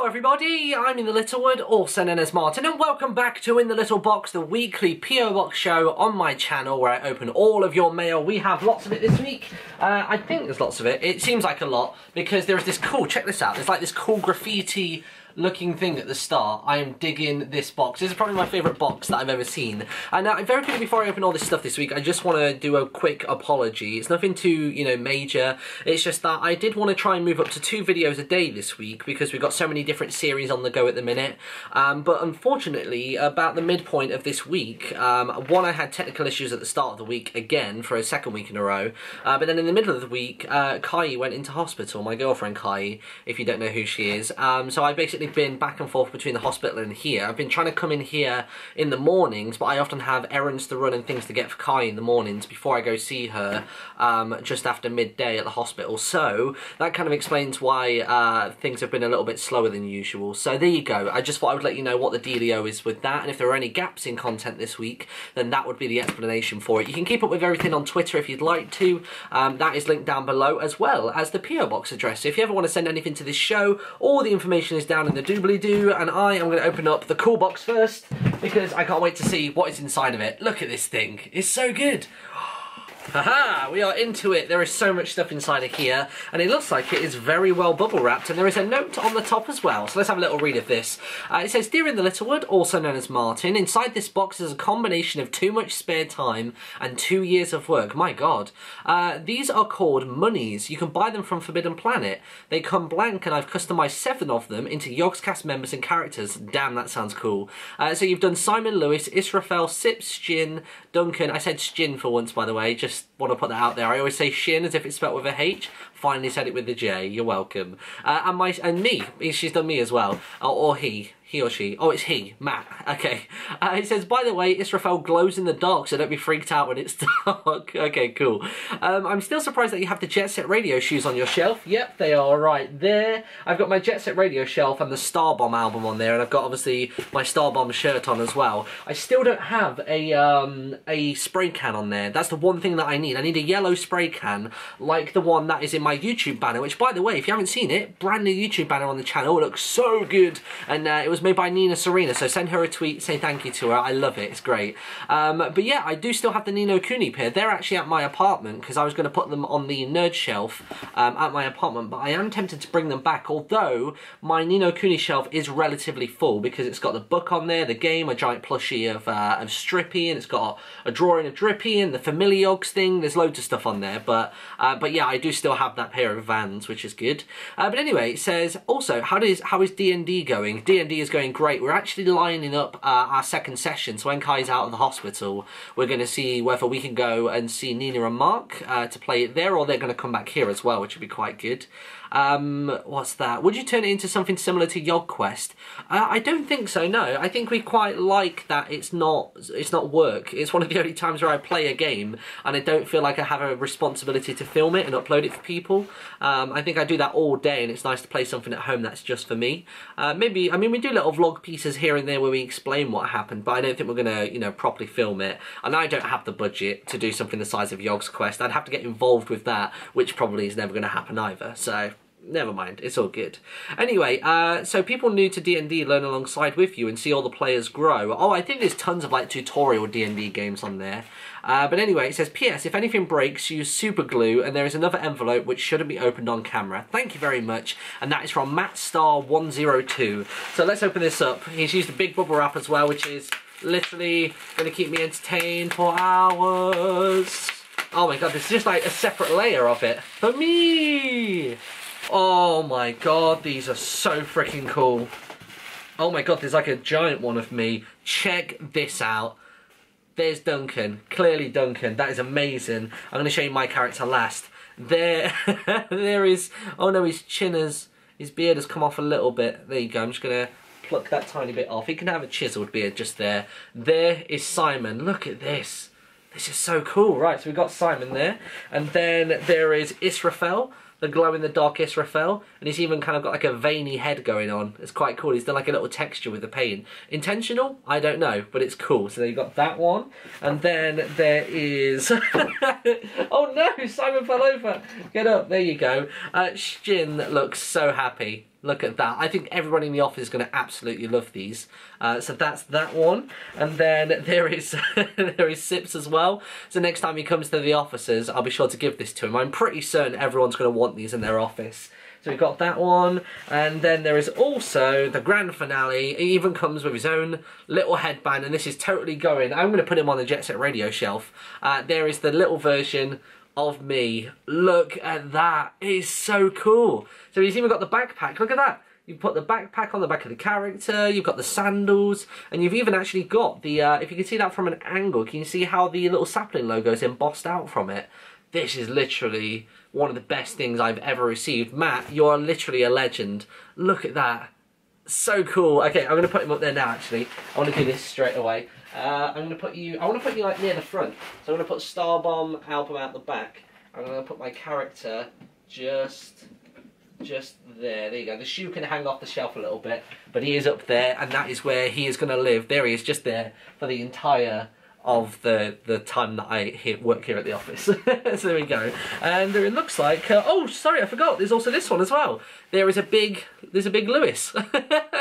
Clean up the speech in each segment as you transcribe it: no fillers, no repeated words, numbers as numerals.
Hello everybody, I'm InTheLittleWood, also known as Martin, and welcome back to InTheLittleBox, the weekly P.O. Box show on my channel where I open all of your mail. We have lots of it this week. I think there's lots of it. It seems like a lot because there's this cool, check this out, there's like this cool graffiti looking thing at the start. I am digging this box. This is probably my favourite box that I've ever seen. And now, very quickly before I open all this stuff this week, I just want to do a quick apology. It's nothing too, you know, major. It's just that I did want to try and move up to 2 videos a day this week because we've got so many different series on the go at the minute. But unfortunately, about the midpoint of this week, one, I had technical issues at the start of the week again for a second week in a row. But then in the middle of the week, Kaeyi went into hospital, my girlfriend Kaeyi, if you don't know who she is. So I basically been back and forth between the hospital and here. I've been trying to come in here in the mornings, but I often have errands to run and things to get for Kaeyi in the mornings before I go see her just after midday at the hospital. So that kind of explains why things have been a little bit slower than usual. So there you go. I just thought I would let you know what the dealio is with that, and if there are any gaps in content this week, then that would be the explanation for it. You can keep up with everything on Twitter if you'd like to. That is linked down below, as well as the P.O. Box address. So if you ever want to send anything to this show, all the information is down in the doobly-doo, and I am going to open up the cool box first because I can't wait to see what is inside of it. Look at this thing. It's so good. Haha, we are into it. There is so much stuff inside of here, and it looks like it is very well bubble wrapped, and there is a note on the top as well. So let's have a little read of this. It says, "Dear InTheLittleWood, also known as Martin, inside this box is a combination of too much spare time and 2 years of work." My God. These are called Munnies. You can buy them from Forbidden Planet. They come blank, and I've customized 7 of them into Yogscast members and characters. Damn, that sounds cool. So you've done Simon Lewis, Israfel, Sips, Shin, Duncan. I said Shin for once, by the way, just want to put that out there. I always say Shin as if it's spelt with a H. Finally said it with the J. You're welcome. And me. She's done me as well. Or he. He or she. Oh, it's he. Matt. Okay. It says, "By the way, Israfel glows in the dark, so don't be freaked out when it's dark." Okay, cool. I'm still surprised that you have the Jet Set Radio shoes on your shelf. Yep, they are right there. I've got my Jet Set Radio shelf and the Starbomb album on there, and I've got, obviously, my Starbomb shirt on as well. I still don't have a spray can on there. That's the one thing that I need. I need a yellow spray can, like the one that is in my YouTube banner, which, by the way, if you haven't seen it, brand new YouTube banner on the channel. It looks so good, and it was made by Nina Serena, so send her a tweet, say thank you to her. I love it, it's great. But yeah, I do still have the Ni no Kuni pair. They're actually at my apartment because I was going to put them on the nerd shelf at my apartment, but I am tempted to bring them back, although my Ni no Kuni shelf is relatively full because it's got the book on there, the game, a giant plushie of Strippy, and it's got a drawing of Drippy and the Familiogs thing. There's loads of stuff on there, but yeah, I do still have that pair of Vans, which is good. But anyway, it says, also, how is D&D going? D&D is going great. We're actually lining up our second session, so when Kaeyi's out of the hospital, we're going to see whether we can go and see Nina and Mark to play it there, or they're going to come back here as well, which would be quite good. What's that? Would you turn it into something similar to Yogscast? I don't think so, no. I think we quite like that it's not work. It's one of the only times where I play a game and I don't feel like I have a responsibility to film it and upload it for people. I think I do that all day, and it's nice to play something at home that's just for me. Maybe, I mean, we do little vlog pieces here and there where we explain what happened, but I don't think we're gonna, you know, properly film it. And I don't have the budget to do something the size of Yogscast. I'd have to get involved with that, which probably is never gonna happen either, so never mind, it's all good. Anyway, so people new to D&D learn alongside with you and see all the players grow. Oh, I think there's tons of like tutorial D&D games on there. But anyway, it says, "P.S. If anything breaks, use super glue, and there is another envelope which shouldn't be opened on camera. Thank you very much." And that is from MattStar102. So let's open this up. He's used a big bubble wrap as well, which is literally going to keep me entertained for hours. Oh my God, there's just like a separate layer of it for me. Oh my God, these are so freaking cool. Oh my God, there's like a giant one of me. Check this out. There's Duncan. Clearly Duncan. That is amazing. I'm going to show you my character last. There, there is... Oh no, his chin has... His beard has come off a little bit. There you go. I'm just going to pluck that tiny bit off. He can have a chiseled beard just there. There is Simon. Look at this. This is so cool. Right, so we've got Simon there. And then there is Israfel, the glow-in-the-dark Israfel, and he's even kind of got like a veiny head going on. It's quite cool. He's done like a little texture with the paint. Intentional? I don't know, but it's cool. So you've got that one, and then there is... Oh no, Simon fell over. Get up, there you go. Shin looks so happy. Look at that. I think everybody in the office is going to absolutely love these. So that's that one. And then there is there is Sips as well. So next time he comes to the offices, I'll be sure to give this to him. I'm pretty certain everyone's going to want these in their office. So we've got that one. And then there is also the grand finale. He even comes with his own little headband. And this is totally going. I'm going to put him on the Jet Set Radio shelf. There is the little version of me. Look at that. It is so cool. So he's even got the backpack. Look at that. You've put the backpack on the back of the character, you've got the sandals, and you've even actually got the, if you can see that from an angle, can you see how the little sapling logo is embossed out from it? This is literally one of the best things I've ever received. Matt, you're literally a legend. Look at that. So cool. Okay, I'm going to put him up there now, actually. I want to do this straight away. I'm going to put you, I want to put you like near the front. So I'm going to put Starbomb album out the back. I'm going to put my character just there. There you go. The shoe can hang off the shelf a little bit, but he is up there, and that is where he is going to live. There he is, just there for the entire of the time that I work here at the office. So there we go. And it looks like, oh sorry, I forgot, there's also this one as well. There's a big Lewis.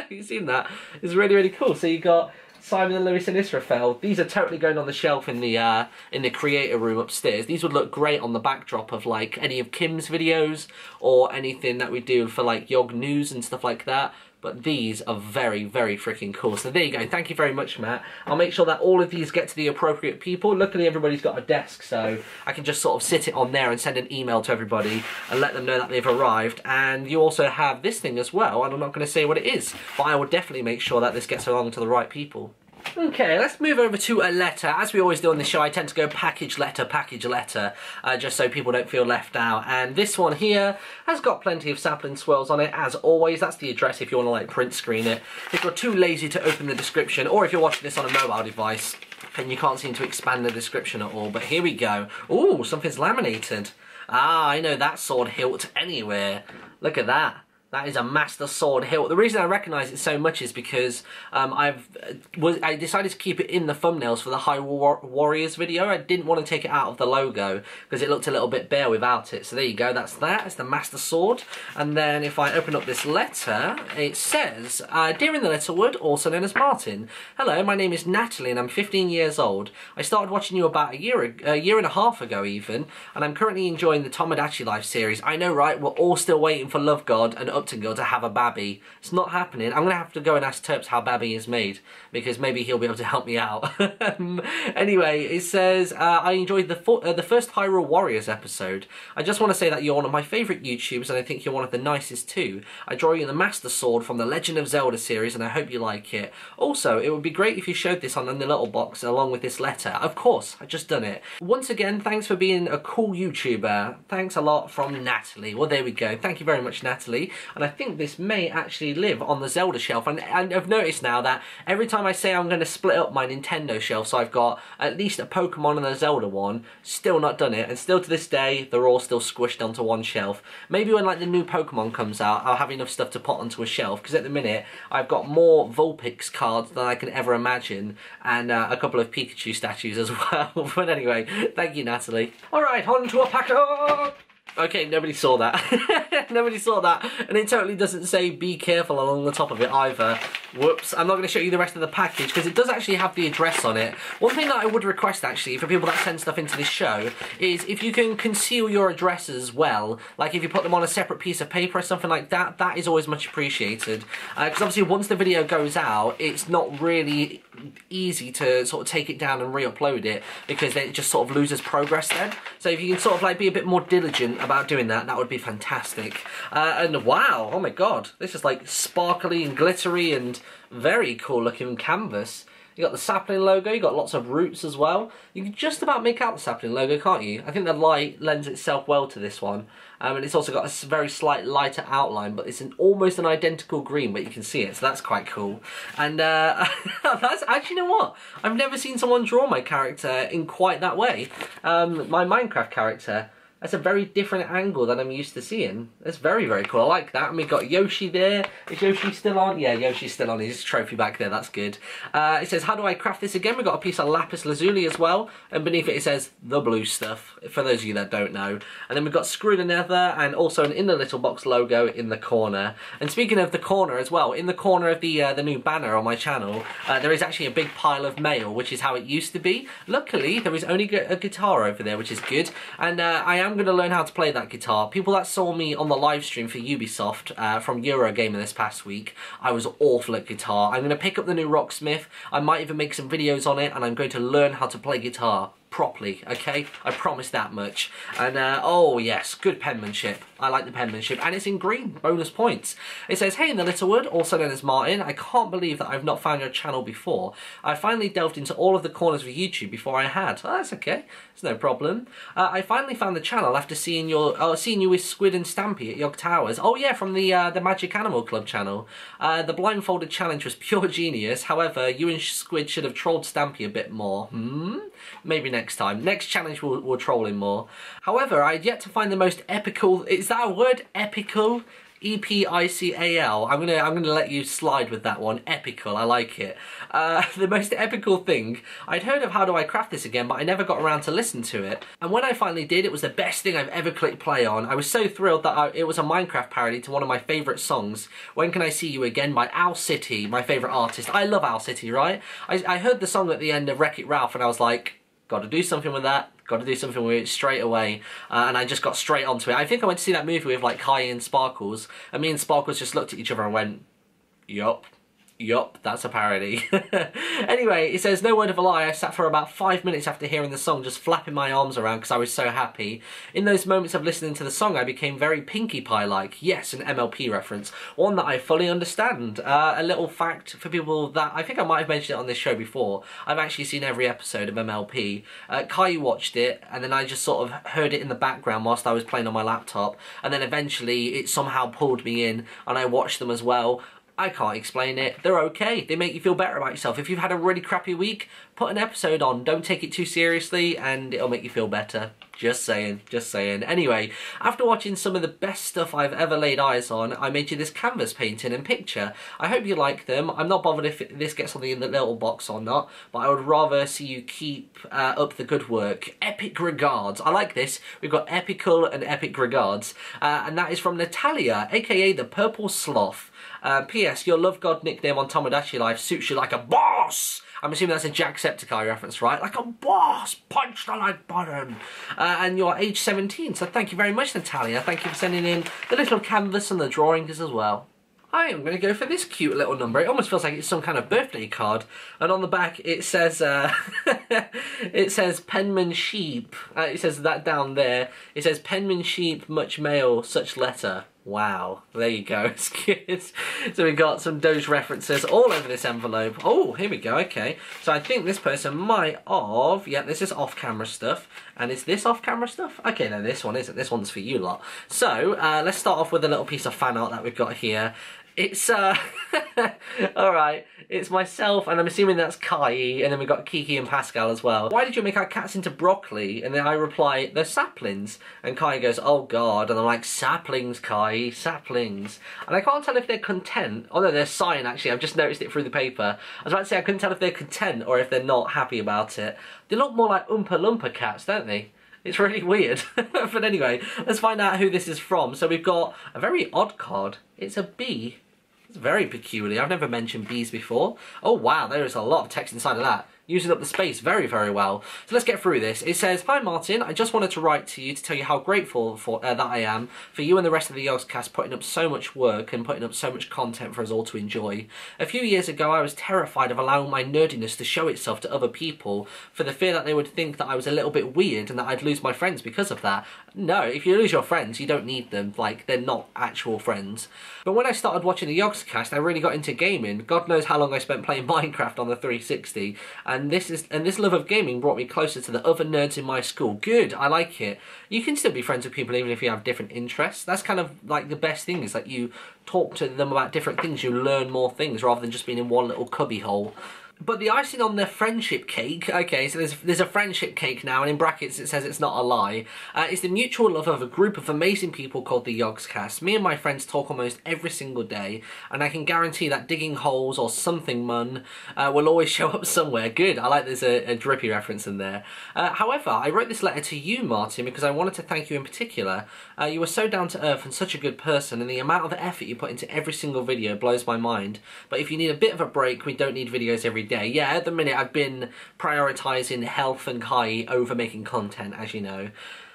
You've seen that? It's really, really cool. So you got Simon and Lewis and Israfel. These are totally going on the shelf in the creator room upstairs. These would look great on the backdrop of like any of Kim's videos or anything that we do for like Yog News and stuff like that. But these are very, very freaking cool. So there you go. Thank you very much, Matt. I'll make sure that all of these get to the appropriate people. Luckily, everybody's got a desk, so I can just sort of sit it on there and send an email to everybody and let them know that they've arrived. And you also have this thing as well, and I'm not going to say what it is, but I will definitely make sure that this gets along to the right people. Okay, let's move over to a letter. As we always do on this show, I tend to go package letter, just so people don't feel left out. And this one here has got plenty of sapling swirls on it, as always. That's the address if you want to like print screen it. If you're too lazy to open the description, or if you're watching this on a mobile device and you can't seem to expand the description at all. But here we go. Ooh, something's laminated. Ah, I know that sword hilt anywhere. Look at that. That is a Master Sword hilt. The reason I recognise it so much is because I decided to keep it in the thumbnails for the Hyrule Warriors video. I didn't want to take it out of the logo because it looked a little bit bare without it. So there you go, that's that. It's the Master Sword. And then if I open up this letter, it says, Dear InTheLittleWood, also known as Martin. Hello, my name is Natalie and I'm 15 years old. I started watching you about a year and a half ago even, and I'm currently enjoying the Tomodachi Life series. I know, right? We're all still waiting for Love God and Upton Girl to have a babby. It's not happening. I'm going to have to go and ask Terps how babby is made, because maybe he'll be able to help me out. Anyway, it says, I enjoyed the first Hyrule Warriors episode. I just want to say that you're one of my favourite YouTubers, and I think you're one of the nicest too. I draw you the Master Sword from the Legend of Zelda series, and I hope you like it. Also, it would be great if you showed this on InTheLittleBox along with this letter. Of course, I just done it. Once again, thanks for being a cool YouTuber. Thanks a lot from Natalie. Well, there we go. Thank you very much, Natalie. And I think this may actually live on the Zelda shelf. And I've noticed now that every time I say I'm going to split up my Nintendo shelf, so I've got at least a Pokemon and a Zelda one, still not done it. And still to this day, they're all still squished onto one shelf. Maybe when like the new Pokemon comes out, I'll have enough stuff to put onto a shelf. Because at the minute, I've got more Vulpix cards than I can ever imagine. And a couple of Pikachu statues as well. But anyway, thank you, Natalie. Alright, on to a pack of... Okay, nobody saw that. Nobody saw that. And it totally doesn't say be careful along the top of it either. Whoops. I'm not going to show you the rest of the package because it does actually have the address on it. One thing that I would request actually for people that send stuff into this show is if you can conceal your addresses well, like if you put them on a separate piece of paper or something like that, that is always much appreciated. Because obviously once the video goes out, it's not really easy to sort of take it down and re-upload it because then it just sort of loses progress then. So if you can sort of like be a bit more diligent about doing that, that would be fantastic. And wow, oh my god, this is like sparkly and glittery and very cool looking canvas. You got the sapling logo, you got lots of roots as well. You can just about make out the sapling logo, can't you? I think the light lends itself well to this one. And it's also got a very slight lighter outline, but it's almost an identical green, but you can see it, so that's quite cool. And that's actually, you know what? I've never seen someone draw my character in quite that way. My Minecraft character, That's a very different angle than I'm used to seeing. That's very, very cool. I like that. And we've got Yoshi there. Is Yoshi still on? Yeah, Yoshi's still on. His trophy back there. That's good. It says, how do I craft this again? We've got a piece of lapis lazuli as well. And beneath it says, the blue stuff, for those of you that don't know. And then we've got screw the nether and also an InTheLittleBox logo in the corner. And speaking of the corner as well, in the corner of the new banner on my channel, there is actually a big pile of mail, which is how it used to be. Luckily, there is only a guitar over there, which is good. And I am going to learn how to play that guitar. People that saw me on the live stream for Ubisoft from Eurogamer this past week, I was awful at guitar. I'm going to pick up the new Rocksmith. I might even make some videos on it, and I'm going to learn how to play guitar properly, okay? I promise that much. And, oh yes, good penmanship. I like the penmanship. And it's in green, bonus points. It says, hey InTheLittleWood, also known as Martin. I can't believe that I've not found your channel before. I finally delved into all of the corners of YouTube before I had. Oh, that's okay. It's no problem. I finally found the channel after seeing you with Squid and Stampy at Yog Towers. Oh yeah, from the Magic Animal Club channel. The blindfolded challenge was pure genius. However, you and Squid should have trolled Stampy a bit more. Maybe next time. Next challenge we'll troll him more. However, I had yet to find the most epical... Is that a word? Epical? E-P-I-C-A-L. I'm gonna let you slide with that one. Epical, I like it. The most epical thing, I'd heard of How Do I Craft This Again, but I never got around to listen to it. And when I finally did, it was the best thing I've ever clicked play on. I was so thrilled that it was a Minecraft parody to one of my favourite songs, When Can I See You Again by Owl City, my favourite artist. I love Owl City, right? I heard the song at the end of Wreck-It Ralph and I was like, got to do something with that. Got to do something with it straight away, and I just got straight onto it. I think I went to see that movie with like Kaeyi and Sparkles, and me and Sparkles just looked at each other and went, yup. Yup, that's a parody. Anyway, it says, no word of a lie, I sat for about 5 minutes after hearing the song just flapping my arms around because I was so happy. In those moments of listening to the song, I became very Pinkie Pie-like. Yes, an MLP reference. One that I fully understand. A little fact for people that, I think I might have mentioned it on this show before, I've actually seen every episode of MLP. Kaeyi watched it, and then I just sort of heard it in the background whilst I was playing on my laptop, and then eventually it somehow pulled me in, and I watched them as well. I can't explain it. They're okay. They make you feel better about yourself. If you've had a really crappy week, put an episode on. Don't take it too seriously and it'll make you feel better. Just saying, just saying. Anyway, after watching some of the best stuff I've ever laid eyes on, I made you this canvas painting and picture. I hope you like them. I'm not bothered if this gets on the InTheLittleBox or not, but I would rather see you keep up the good work. Epic regards. I like this. We've got epical and epic regards. And that is from Natalia, aka the Purple Sloth. P.S. Your Love God nickname on Tomodachi Life suits you like a boss! I'm assuming that's a Jacksepticeye reference, right? Like a boss! Punch the like button! And you're age 17, so thank you very much, Natalia. Thank you for sending in the little canvas and the drawings as well. I am going to go for this cute little number. It almost feels like it's some kind of birthday card. And on the back it says, it says penmanship. It says that down there. It says penmanship, much mail, such letter. Wow, there you go, it's good. So we got some Doge references all over this envelope. Oh, here we go, okay. So I think this person might have, yeah, this is off-camera stuff. And is this off-camera stuff? Okay, no, this one isn't. This one's for you lot. So, let's start off with a little piece of fan art that we've got here. It's, alright, it's myself, and I'm assuming that's Kaeyi, and then we've got Kiki and Pascal as well. Why did you make our cats into broccoli? And then I reply, they're saplings. And Kaeyi goes, oh god, and I'm like, saplings, Kaeyi, saplings. And I can't tell if they're content, oh no, they're sighing actually, I've just noticed it through the paper. I was about to say I couldn't tell if they're content or if they're not happy about it. They look more like Oompa Loompa cats, don't they? It's really weird. But anyway, let's find out who this is from. So we've got a very odd card. It's a bee. It's very peculiar. I've never mentioned bees before. Oh wow, there is a lot of text inside of that. Using up the space very, very well. So let's get through this. It says, hi Martin, I just wanted to write to you to tell you how grateful that I am for you and the rest of the Yogscast putting up so much work and putting up so much content for us all to enjoy. A few years ago I was terrified of allowing my nerdiness to show itself to other people for the fear that they would think that I was a little bit weird and that I'd lose my friends because of that. No, if you lose your friends, you don't need them. Like, they're not actual friends. But when I started watching the Yogscast, I really got into gaming. God knows how long I spent playing Minecraft on the 360. And this love of gaming brought me closer to the other nerds in my school. Good, I like it. You can still be friends with people even if you have different interests. That's kind of like the best thing, is that you talk to them about different things, you learn more things rather than just being in one little cubby hole. But the icing on the friendship cake, okay, so there's a friendship cake now, and in brackets it says it's not a lie, is the mutual love of a group of amazing people called the Yogscast. Me and my friends talk almost every single day, and I can guarantee that digging holes or something, Mun, will always show up somewhere. Good, I like there's a drippy reference in there. However, I wrote this letter to you, Martin, because I wanted to thank you in particular. You were so down to earth and such a good person, and the amount of effort you put into every single video blows my mind. But if you need a bit of a break, we don't need videos every day. Yeah, at the minute I've been prioritising health and Kaeyi over making content, as you know.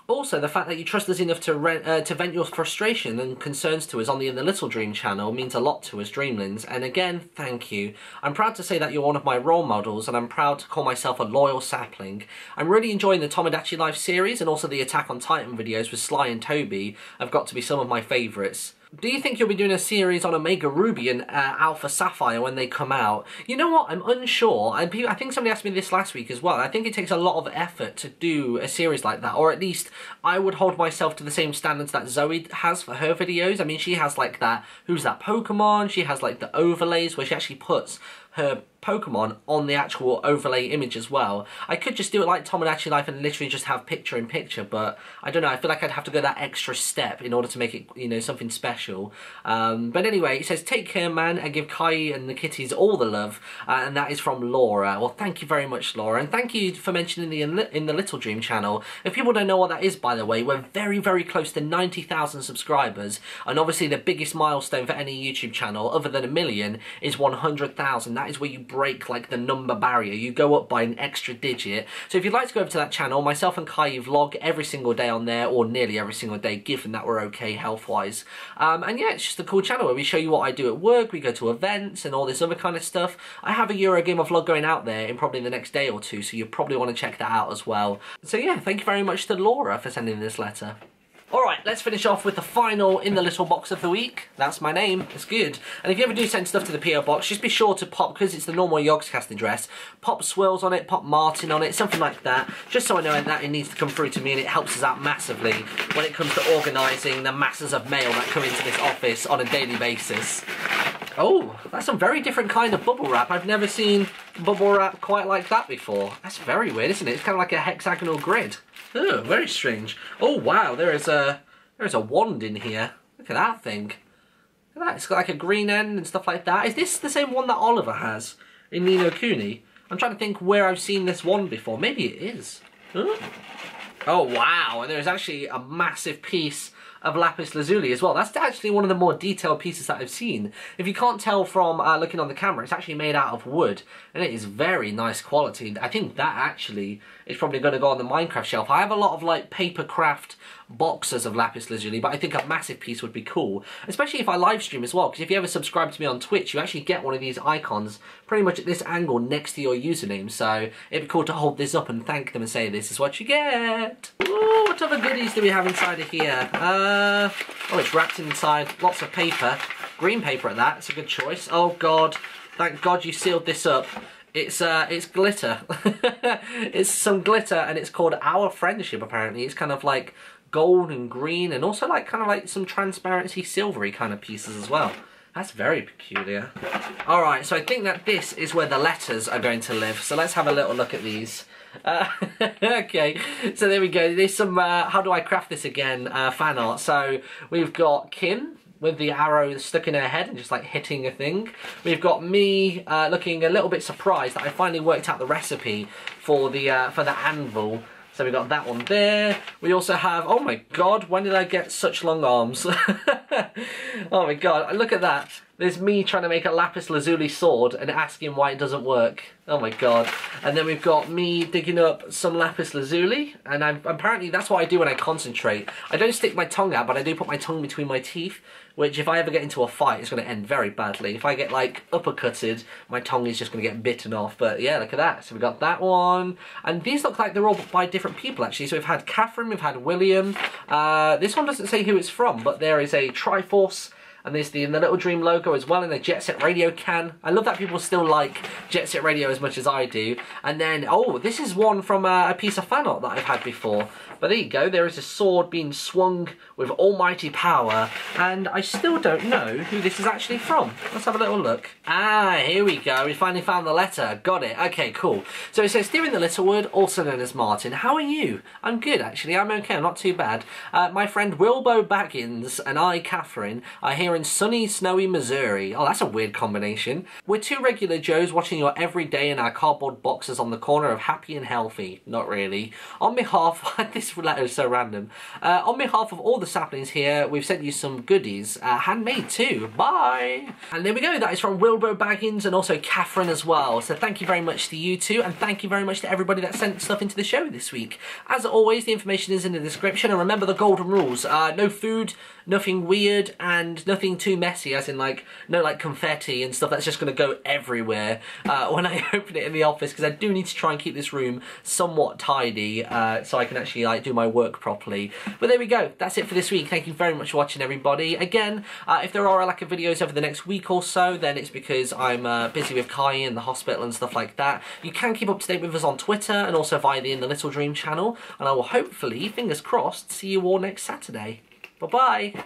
Also, the fact that you trust us enough to vent your frustration and concerns to us on the In The Little Dream channel means a lot to us Dreamlings, and again, thank you. I'm proud to say that you're one of my role models, and I'm proud to call myself a loyal sapling. I'm really enjoying the Tomodachi Life series, and also the Attack on Titan videos with Sly and Toby have got to be some of my favourites. Do you think you'll be doing a series on Omega Ruby and Alpha Sapphire when they come out? You know what, I'm unsure. I think somebody asked me this last week as well. I think it takes a lot of effort to do a series like that, or at least I would hold myself to the same standards that Zoe has for her videos. I mean, she has like that, who's that Pokemon? She has like the overlays where she actually puts her Pokemon on the actual overlay image as well. I could just do it like Tomodachi Life and literally just have picture in picture, but I don't know, I feel like I'd have to go that extra step in order to make it, you know, something special. But anyway, it says, take care, man, and give Kaeyi and the kitties all the love, and that is from Laura. Well, thank you very much, Laura, and thank you for mentioning the In The Little Dream channel. If people don't know what that is, by the way, we're very, very close to 90,000 subscribers, and obviously the biggest milestone for any YouTube channel, other than 1 million, is 100,000. That is where you break like the number barrier. You go up by an extra digit. So if you'd like to go over to that channel, myself and Kaeyi vlog every single day on there, or nearly every single day, given that we're okay health-wise. And yeah, it's just a cool channel where we show you what I do at work, we go to events and all this other kind of stuff. I have a Eurogamer vlog going out there in probably the next day or two, so you probably want to check that out as well. So yeah, thank you very much to Laura for sending this letter. Alright, let's finish off with the final In The Little Box of the week. That's my name, it's good. And if you ever do send stuff to the PO box, just be sure to pop, because it's the normal Yogscast address, pop Swirls on it, pop Martin on it, something like that, just so I know that it needs to come through to me, and it helps us out massively when it comes to organising the masses of mail that come into this office on a daily basis. Oh, that's a very different kind of bubble wrap. I've never seen bubble wrap quite like that before. That's very weird, isn't it? It's kind of like a hexagonal grid. Oh, very strange. Oh wow, there is a wand in here. Look at that thing. Look at that. It's got like a green end and stuff like that. Is this the same one that Oliver has in Ni no Kuni? I'm trying to think where I've seen this wand before. Maybe it is. Huh? Oh wow, and there's actually a massive piece of lapis lazuli as well. That's actually one of the more detailed pieces that I've seen. If you can't tell from looking on the camera, it's actually made out of wood, and it is very nice quality. I think that actually is probably going to go on the Minecraft shelf. I have a lot of like paper craft boxes of lapis lazuli, but I think a massive piece would be cool, especially if I live stream as well, because if you ever subscribe to me on Twitch, you actually get one of these icons pretty much at this angle next to your username, so it'd be cool to hold this up and thank them and say this is what you get. Ooh, what other goodies do we have inside of here? Oh, it's wrapped inside lots of paper, green paper at that. It's a good choice. Oh god, thank god you sealed this up. It's glitter. It's some glitter, and it's called Our Friendship apparently. It's kind of like gold and green, and also like kind of like some transparency silvery kind of pieces as well. That's very peculiar. Alright, so I think that this is where the letters are going to live. So let's have a little look at these. Okay, so there we go. There's some, how do I craft this again, fan art. So we've got Kim with the arrow stuck in her head and just like hitting a thing. We've got me looking a little bit surprised that I finally worked out the recipe for the anvil. So we got that one there. We also have, oh my god, when did I get such long arms? Oh my god, look at that. There's me trying to make a lapis lazuli sword and asking why it doesn't work. Oh my god. And then we've got me digging up some lapis lazuli, and apparently that's what I do when I concentrate. I don't stick my tongue out, but I do put my tongue between my teeth, which if I ever get into a fight, it's going to end very badly. If I get like uppercutted, my tongue is just going to get bitten off. But yeah, look at that. So we got that one. And these look like they're all by different people actually. So we've had Catherine, we've had William. This one doesn't say who it's from, but there is a Triforce and there's the In The Little Dream logo as well in a Jet Set Radio can. I love that people still like Jet Set Radio as much as I do. And then, oh, this is one from a piece of fan art that I've had before. But there you go, there is a sword being swung with almighty power, and I still don't know who this is actually from. Let's have a little look. Ah, here we go, we finally found the letter. Got it, okay, cool. So it says, "Dear InTheLittleWood, also known as Martin, how are you?" I'm good, actually, I'm okay, I'm not too bad. My friend Wilbo Baggins and I, Catherine, are here in sunny, snowy Missouri. Oh, that's a weird combination. We're two regular Joes watching your every day in our cardboard boxes on the corner of happy and healthy. Not really. On behalf, this letter is so random. On behalf of all the saplings here, we've sent you some goodies, handmade too. Bye! And there we go, that is from Wilbo Baggins and also Catherine as well. So thank you very much to you two, and thank you very much to everybody that sent stuff into the show this week. As always, the information is in the description, and remember the golden rules. No food, nothing weird, and nothing too messy, as in like, no like confetti and stuff that's just going to go everywhere when I open it in the office, because I do need to try and keep this room somewhat tidy so I can actually like do my work properly. But there we go, that's it for this week. Thank you very much for watching, everybody. Again, if there are a lack of videos over the next week or so, then it's because I'm busy with Kaeyi and the hospital and stuff like that. You can keep up to date with us on Twitter and also via the In The Little Dream channel, and I will hopefully, fingers crossed, see you all next Saturday. Bye-bye!